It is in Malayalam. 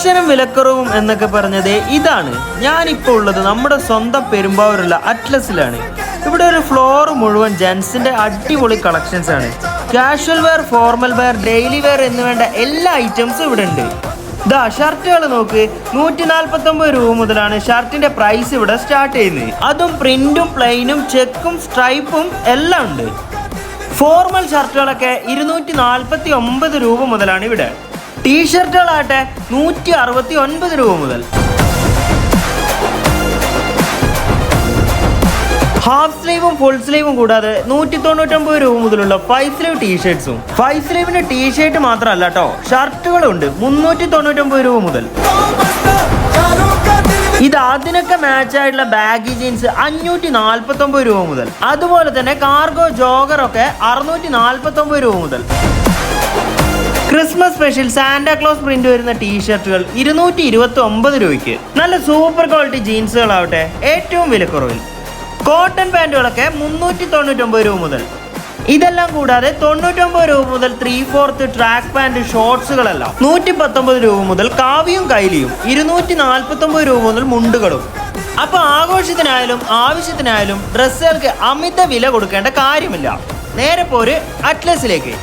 കളക്ഷനും വിലക്കുറവും എന്നൊക്കെ പറഞ്ഞത് ഇതാണ്. ഞാനിപ്പോൾ ഉള്ളത് നമ്മുടെ സ്വന്തം പെരുമ്പാവൂരുള്ള അറ്റ്ലസിലാണ്. ഇവിടെ ഒരു ഫ്ലോർ മുഴുവൻ ജെൻസിന്റെ അടിപൊളി കളക്ഷൻസ് ആണ്. Casual wear, formal wear, daily wear എന്ന് വേണ്ട എല്ലാ ഐറ്റംസും ഇവിടെ ഉണ്ട്. ദാ ഷർട്ടുകൾ നോക്ക്, 149 രൂപ മുതലാണ് ഷർട്ടിന്റെ പ്രൈസ് ഇവിടെ സ്റ്റാർട്ട് ചെയ്യുന്നത്. അതും പ്രിന്റും പ്ലെയിനും ചെക്കും സ്ട്രൈപ്പും എല്ലാം ഉണ്ട്. ഫോർമൽ ഷർട്ടുകളൊക്കെ 249 രൂപ മുതലാണ് ഇവിടെ. ടീഷർട്ടുകളാകട്ടെ 169 രൂപ മുതൽ. ഹാഫ് സ്ലീവും ഫുൾ സ്ലീവും കൂടാതെ 199 രൂപ മുതലുള്ള 5 സ്ലീവ് ടീഷർട്ട്സും. 5 സ്ലീവിന്റെ ടീഷർട്ട് മാത്രമല്ല കേട്ടോ, ഷർട്ടുകളുണ്ട് 399 രൂപ മുതൽ. ഇത് അതിനൊക്കെ മാച്ച് ആയിട്ടുള്ള ബാഗി ജീൻസ് 549 രൂപ മുതൽ. അതുപോലെ തന്നെ കാർഗോ ജോഗറൊക്കെ 649 രൂപ മുതൽ. ക്രിസ്മസ് സ്പെഷ്യൽ സാന്റാക്ലോസ് പ്രിന്റ് വരുന്ന ടീഷർട്ടുകൾ 229 രൂപയ്ക്ക്. നല്ല സൂപ്പർ ക്വാളിറ്റി ജീൻസുകളാവട്ടെ ഏറ്റവും വിലക്കുറവിൽ. കോട്ടൺ പാൻറ്റുകളൊക്കെ 399 രൂപ മുതൽ. ഇതെല്ലാം കൂടാതെ 99 രൂപ മുതൽ 3/4 ട്രാക്ക് പാൻറ് ഷോർട്സുകളെല്ലാം 119 രൂപ മുതൽ. കാവിയും കൈലിയും 249 രൂപ മുതൽ മുണ്ടുകളും. അപ്പൊ ആഘോഷത്തിനായാലും ആവശ്യത്തിനായാലും ഡ്രസ്സുകൾക്ക് അമിത വില കൊടുക്കേണ്ട കാര്യമില്ല. നേരെ പോര് അറ്റ്ലസിലേക്ക്.